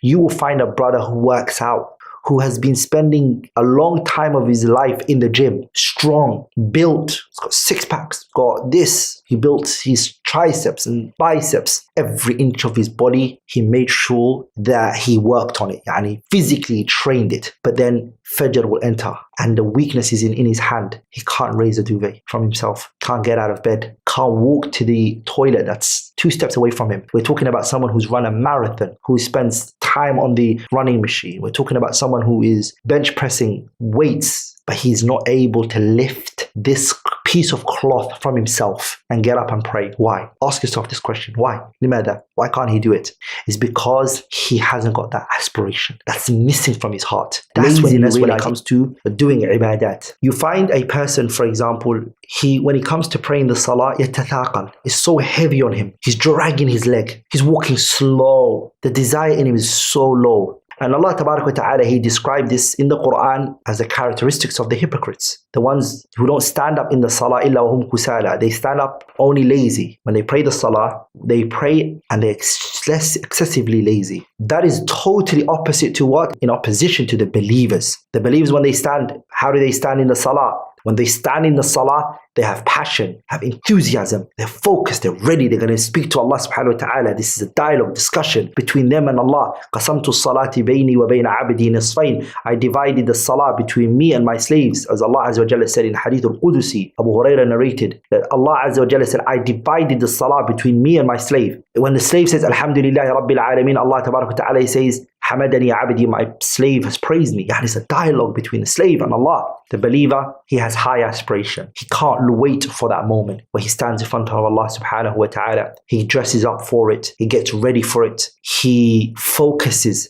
You will find a brother who works out, who has been spending a long time of his life in the gym, strong, built, he's got six packs, got this, he built his triceps and biceps, every inch of his body, he made sure that he worked on it, and he physically trained it. But then Fajr will enter and the weakness is in his hand. He can't raise a duvet from himself, can't get out of bed, can't walk to the toilet that's 2 steps away from him. We're talking about someone who's run a marathon, who spends time on the running machine. We're talking about someone who is bench pressing weights, but he's not able to lift this piece of cloth from himself and get up and pray. Why? Ask yourself this question. Why? لماذا? Why can't he do it? It's because he hasn't got that aspiration that's missing from his heart. That's when it comes to doing ibadat. You find a person, for example, when he comes to praying the salah, يتثاقل. It's so heavy on him. He's dragging his leg. He's walking slow. The desire in him is so low. And Allah Ta'ala, He described this in the Quran as the characteristics of the hypocrites. The ones who don't stand up in the salah illa wa hum kusala. They stand up only lazy. When they pray the salah, they pray and they're excessively lazy. That is totally opposite to what? In opposition to the believers. The believers, when they stand, how do they stand in the salah? When they stand in the salah, they have passion, have enthusiasm, they're focused, they're ready, they're going to speak to Allah subhanahu wa ta'ala. This is a dialogue, discussion between them and Allah. قَسَمْتُ الصَّلَاةِ بَيْنِي وَبَيْنَ عَبْدِي نِصْفَيْنِ. I divided the salah between me and my slaves, as Allah Azza wa Jalla said in Hadith Qudsi. Abu Hurairah narrated that Allah Azza wa Jalla said, I divided the salah between me and my slave. When the slave says, Alhamdulillahi Rabbil Alameen, Allah Tabarak wa Ta'ala says, Hamadani abdi, my slave has praised me. And it's a dialogue between the slave and Allah. The believer, he has high aspiration. He can't wait for that moment where he stands in front of Allah subhanahu wa ta'ala. He dresses up for it. He gets ready for it. He focuses.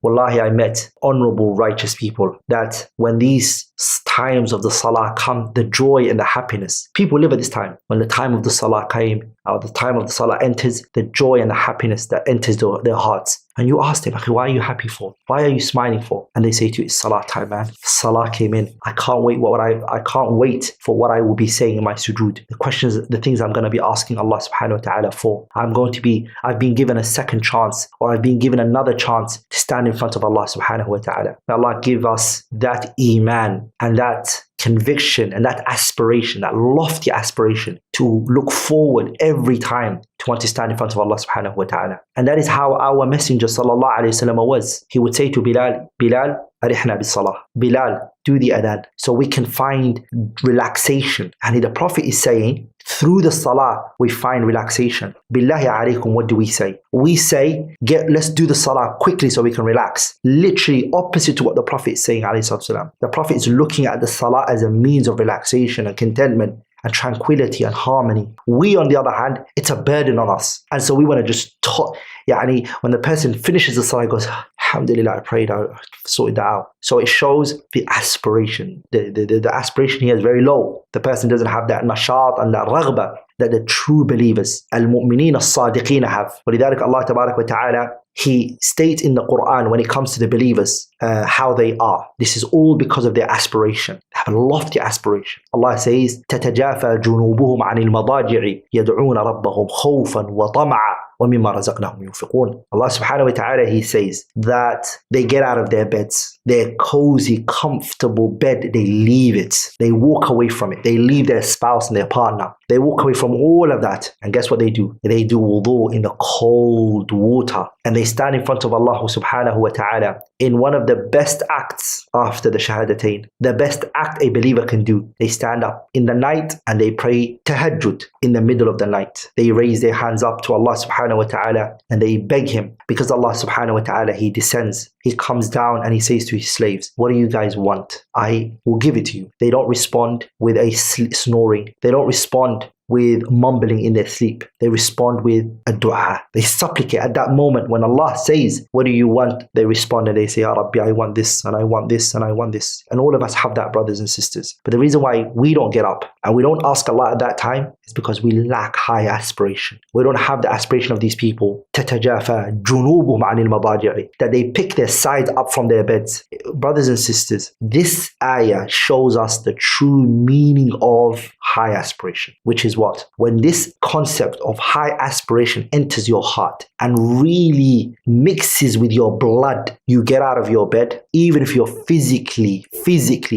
Wallahi, I met honorable righteous people that when these times of the salah come, the joy and the happiness, people live at this time. When the time of the salah came, or the time of the salah enters, the joy and the happiness that enters their hearts. And you ask them, why are you happy for? Why are you smiling for? And they say to you, it's salah time, man. Salah came in. I can't wait I can't wait for what I will be saying in my sujood. The questions, the things I'm going to be asking Allah subhanahu wa ta'ala for. I've been given a second chance, or I've been given another chance to stand in front of Allah subhanahu wa ta'ala. May Allah give us that iman and that conviction and that aspiration, that lofty aspiration to look forward every time to want to stand in front of Allah subhanahu wa ta'ala. And that is how our Messenger sallallahu alayhi wa sallam was. He would say to Bilal, arihna bis salah. Bilal, do the adhan, so we can find relaxation. And the Prophet is saying, through the salah, we find relaxation. Billahi alaykum, what do we say? We say, let's do the salah quickly so we can relax. Literally opposite to what the Prophet is saying, alayhi salatu. The Prophet is looking at the salah as a means of relaxation and contentment and tranquility and harmony. We, on the other hand, it's a burden on us. And so we want to just when the person finishes the salah, he goes, Alhamdulillah, I prayed, I sorted that out. So it shows the aspiration. The aspiration here is very low. The person doesn't have that nashat and that raghba that the true believers, al-mu'mineen as-sadiqeen, have. وَلِذَلِكَ Allah Tabarak wa Ta'ala, He states in the Quran when it comes to the believers how they are. This is all because of their aspiration. They have a lofty aspiration. Allah says, تَتَجَافَى جُنُوبُهُمْ عَنِ الْمَضَاجِعِ يَدْعُونَ رَبَّهُمْ خَوْفًا وَطَمَعًا وَمِمَّا رَزَقْنَاهُمْ يُنْفِقُونَ. Allah subhanahu wa ta'ala, He says that they get out of their beds, their cozy, comfortable bed, they leave it. They walk away from it. They leave their spouse and their partner. They walk away from all of that. And guess what they do? They do wudu in the cold water. And they stand in front of Allah subhanahu wa ta'ala in one of the best acts after the shahadatain. The best act a believer can do. They stand up in the night and they pray tahajjud in the middle of the night. They raise their hands up to Allah subhanahu wa ta'ala and they beg Him, because Allah subhanahu wa ta'ala, He descends. He comes down and He says to His slaves, what do you guys want? I will give it to you. They don't respond with a snoring. They don't respond with mumbling in their sleep. They respond with a dua. They supplicate at that moment when Allah says, what do you want? They respond and they say, Ya Rabbi, I want this and I want this and I want this. And all of us have that, brothers and sisters. But the reason why we don't get up and we don't ask Allah at that time It's because we lack high aspiration. We don't have the aspiration of these people. تَتَجَافَى جُنُوبُهُمْ عَنِ الْمَضَاجِعِ, that they pick their sides up from their beds. Brothers and sisters, this ayah shows us the true meaning of high aspiration, which is what? When this concept of high aspiration enters your heart and really mixes with your blood, you get out of your bed, even if you're physically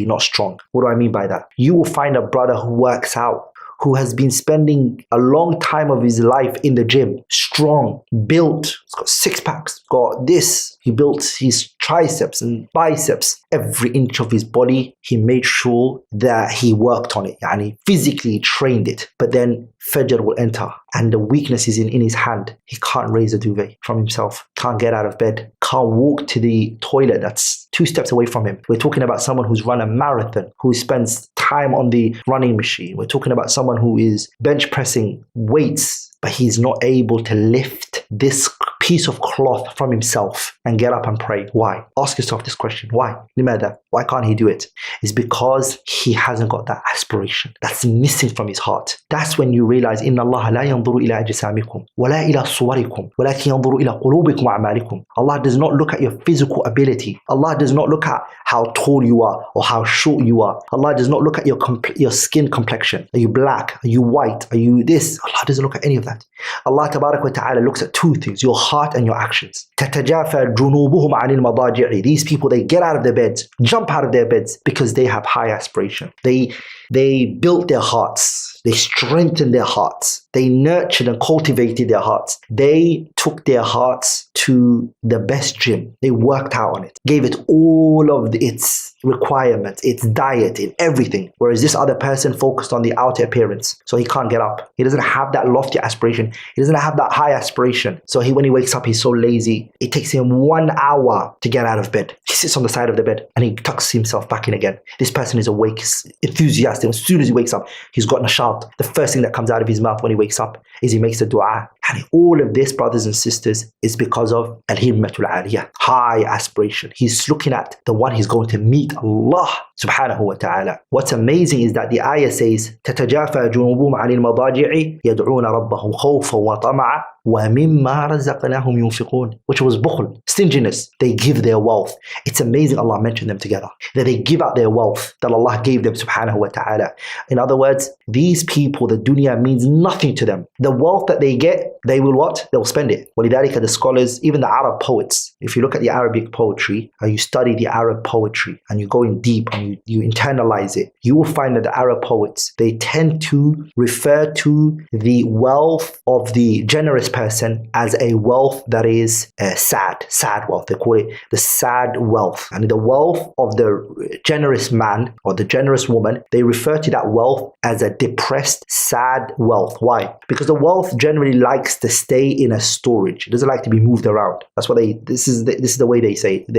not strong. What do I mean by that? You will find a brother who works out, who has been spending a long time of his life in the gym, strong, built, he's got six packs, got this, he built his triceps and biceps, every inch of his body, he made sure that he worked on it, and he physically trained it. But then Fajr will enter and the weakness is in his hand. He can't raise a duvet from himself, can't get out of bed, can't walk to the toilet that's 2 steps away from him. We're talking about someone who's run a marathon, who spends time on the running machine. We're talking about someone who is bench pressing weights, but he's not able to lift this piece of cloth from himself and get up and pray. Why? Ask yourself this question. Why? لماذا? Why can't he do it? It's because he hasn't got that aspiration that's missing from his heart. That's when you realize إِنَّ اللَّهَ لَا يَنْظُرُ إِلَىٰ أَجْسَامِكُمْ وَلَا إِلَىٰ صُوَرِكُمْ وَلَكِنْ يَنْظُرُ إِلَىٰ قُلُوبِكُمْ وَأَعْمَالِكُمْ. Allah does not look at your physical ability. Allah does not look at how tall you are or how short you are. Allah does not look at your skin complexion. Are you black? Are you white? Are you this? Allah doesn't look at any of that. Allah Tabarak wa Ta'ala looks at 2 things, your heart and your actions. تَتَجَافَى جُنُوبُهُمْ عَنِ الْمَضَاجِعِ. These people, they get out of their beds, jump out of their beds because they have high aspiration. They built their hearts. They strengthened their hearts. They nurtured and cultivated their hearts. They took their hearts to the best gym. They worked out on it, gave it all of its requirements, its diet, in everything. Whereas this other person focused on the outer appearance. So he can't get up. He doesn't have that lofty aspiration. He doesn't have that high aspiration. So when he wakes up, he's so lazy. It takes him 1 hour to get out of bed. He sits on the side of the bed and he tucks himself back in again. This person is awake, enthusiastic. As soon as he wakes up, he's got nashat. The first thing that comes out of his mouth when he wakes up is he makes a dua. And all of this, brothers and sisters, is because of Himmah Al Aliyah, high aspiration. He's looking at the one he's going to meet, Allah subhanahu wa ta'ala. What's amazing is that the ayah says, تَتَجَافَى جُنُوبُهُمْ عَنِ الْمَضَاجِعِ يَدْعُونَ رَبَّهُمْ خَوْفًا وَطَمَعًا وَمِمَّا رَزَقْنَاهُمْ يُنْفِقُونَ, which was bukhl, stinginess. They give their wealth. It's amazing Allah mentioned them together, that they give out their wealth that Allah gave them subhanahu wa ta'ala. In other words, these people, the dunya means nothing to them. The wealth that they get, they will what? They'll spend it. وَلِذَلِكَ, the scholars, even the Arab poets, if you look at the Arabic poetry, or you study the Arab poetry and you go in deep and you internalize it, you will find that the Arab poets, they tend to refer to the wealth of the generous person as a wealth that is sad wealth. They call it the sad wealth. And the wealth of the generous man or the generous woman, they refer to that wealth as a depressed, sad wealth. Why? Because the wealth generally likes to stay in a storage. It doesn't like to be moved around. That's what this is the way they say it.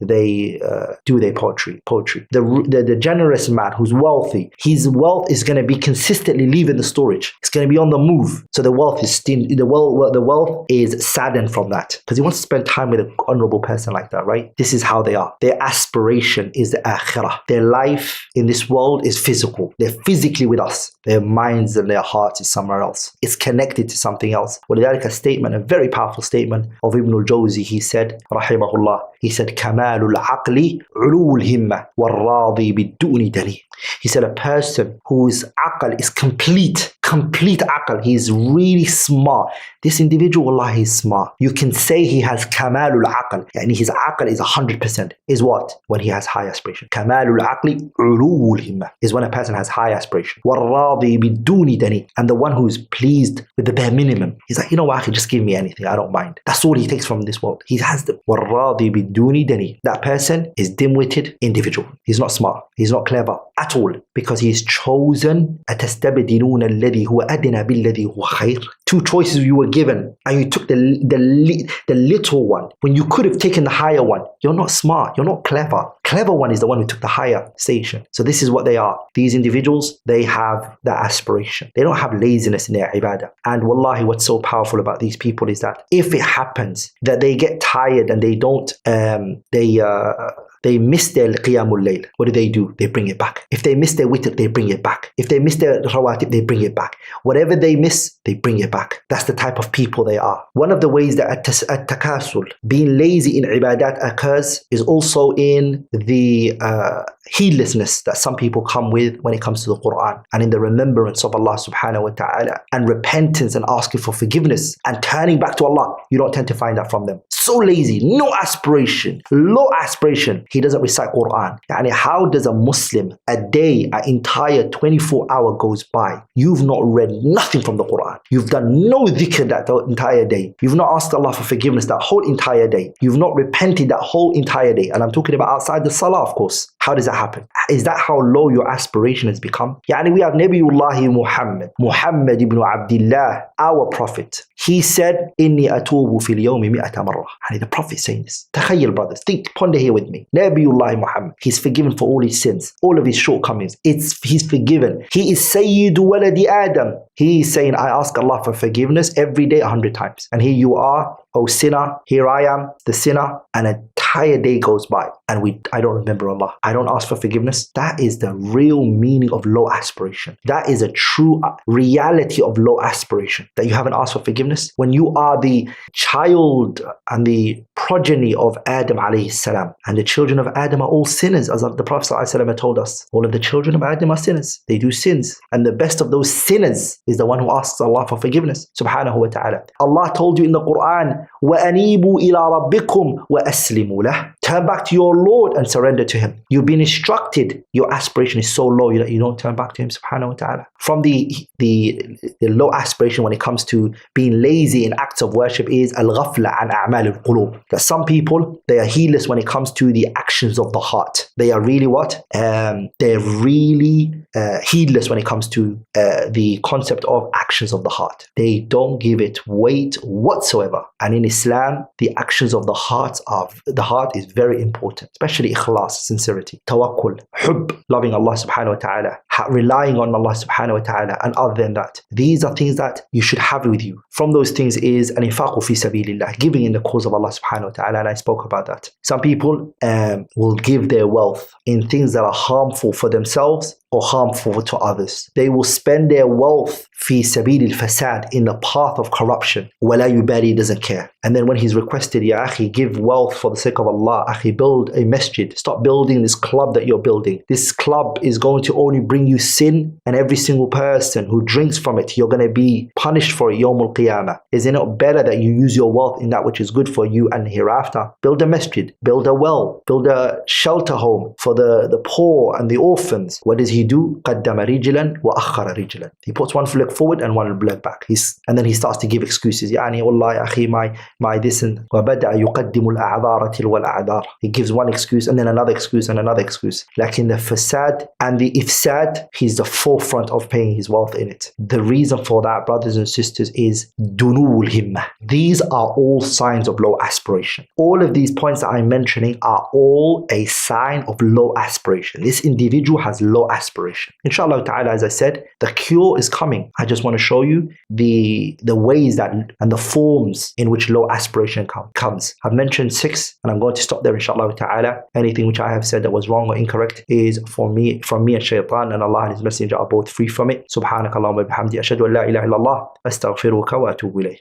They do their poetry. The generous man who's wealthy, his wealth is going to be consistently leaving the storage. It's going to be on the move. So the wealth is the wealth is saddened from that because he wants to spend time with an honorable person like that, right? This is how they are. Their aspiration is the akhirah. Their life in this world is physical. They're physically with us. Their minds and their hearts is somewhere else. It's connected to something else. ولذلك a statement, a very powerful statement of Ibn al-Jawzi, he said, rahimahullah, he said, كَمَالُ الْعَقْلِ عُلُوُ الْهِمَّةِ وَالرَّاضِي بِالدُّونِ دَنِي. He said a person whose aql is complete aql, he's really smart. This individual, Allah, he's smart. You can say he has kamalul aql, and his aql is 100%. Is what? When he has high aspiration. Kamalul aqli ulul himmah is when a person has high aspiration. Warradi biduni dani, and the one who is pleased with the bare minimum. He's like, you know what, just give me anything, I don't mind. That's all he takes from this world. He has the warradi biduni dani. That person is dim-witted individual. He's not smart. He's not clever at all, because he's chosen أَتَسْتَبْدِلُونَ الَّذِي هُوَ أَدْنَى بِالَّذِي هُوَ خَيْرٌ. 2 choices you were given and you took the little one when you could have taken the higher one. You're not smart. You're not clever. Clever one is the one who took the higher station. So this is what they are. These individuals, they have that aspiration. They don't have laziness in their ibadah. And wallahi, what's so powerful about these people is that if it happens that they get tired and they don't, they miss their qiyamul layl, what do? They bring it back. If they miss their witr, they bring it back. If they miss their rawatib, they bring it back. Whatever they miss, they bring it back. That's the type of people they are. One of the ways that at-takasul, being lazy in ibadat, occurs is also in the heedlessness that some people come with when it comes to the Quran, and in the remembrance of Allah subhanahu wa ta'ala, and repentance and asking for forgiveness and turning back to Allah. You don't tend to find that from them. So lazy, no aspiration, low aspiration. He doesn't recite Quran. Yani how does a Muslim, a day, an entire 24-hour goes by, you've not read nothing from the Quran. You've done no dhikr that entire day. You've not asked Allah for forgiveness that whole entire day. You've not repented that whole entire day. And I'm talking about outside the Salah, of course. How does that happen? Is that how low your aspiration has become? Yani we have Nabiullah Muhammad ibn Abdullah, our prophet. He said, Inni atubu fil yawmi mi'ata marrah. And the prophet saying this. Takhayyal, brothers, think, ponder here with me. Nabiullah Muhammad, he's forgiven for all his sins, all of his shortcomings. He's forgiven. He is Sayyidu waladi Adam. He is saying, I ask Allah for forgiveness every day 100 times. And here you are, oh sinner, here I am, the sinner, and an entire day goes by and I don't remember Allah. I don't ask for forgiveness. That is the real meaning of low aspiration. That is a true reality of low aspiration, that you haven't asked for forgiveness. When you are the child and the progeny of Adam alayhi salam, and the children of Adam are all sinners, as the Prophet sallallahu alaihi wasallam told us. All of the children of Adam are sinners. They do sins. And the best of those sinners is the one who asks Allah for forgiveness, subhanahu wa ta'ala. Allah told you in the Quran, وَأَنِيبُوا إِلَىٰ رَبِّكُمْ وَأَسْلِمُوا لَهُ. Turn back to your Lord and surrender to Him. You've been instructed. Your aspiration is so low that you don't turn back to Him, subhanahu wa ta'ala. From the low aspiration when it comes to being lazy in acts of worship is al-ghafla an a'mal al-qulub. That some people, they are heedless when it comes to the actions of the heart. They are really what? They're really heedless when it comes to the concept of actions of the heart. They don't give it weight whatsoever. And in Islam, the actions of the heart is very important, especially ikhlas, sincerity, tawakkul, hubb, loving Allah subhanahu wa ta'ala, relying on Allah subhanahu wa ta'ala, and other than that. These are things that you should have with you. From those things is al-infaqu fi sabilillah, giving in the cause of Allah subhanahu wa ta'ala, and I spoke about that. Some people will give their wealth in things that are harmful for themselves or harmful to others. They will spend their wealth fi sabil al-fasad, in the path of corruption. Wala yubali, doesn't care. And then when he's requested, ya akhi, give wealth for the sake of Allah. Akhi, build a masjid. Stop building this club that you're building. This club is going to only bring you sin, and every single person who drinks from it, you're going to be punished for it yawmul qiyamah. Isn't it better that you use your wealth in that which is good for you and hereafter? Build a masjid, build a well, build a shelter home for the poor and the orphans. What does he do? قَدَّمَ رِجْلًا وَأَخَّرَ رِجْلًا. He puts one leg forward and one leg back. And then he starts to give excuses. يعني والله أخي my this and وَبَدَأَ يُقَدِّمُ الْأَعْذَارَ تِلْوَ الْأَعْذَارِ. He gives one excuse and then another excuse and another excuse. Like in the fasad and the ifsad, he's the forefront of paying his wealth in it. The reason for that, brothers and sisters, is dunul himmah. These are all signs of low aspiration. All of these points that I'm mentioning are all a sign of low aspiration. This individual has low aspiration. Inshallah ta'ala, as I said, the cure is coming. I just want to show you the ways that and the forms in which low aspiration comes. I've mentioned 6 and I'm going to stop there, inshallah ta'ala. Anything which I have said that was wrong or incorrect is from me and shaitan, and Allah and His Messenger are both free from it. Subhanakallahumma bihamdi, ashhadu an la ilaha illallah, astaghfiruka wa atubu ilayh.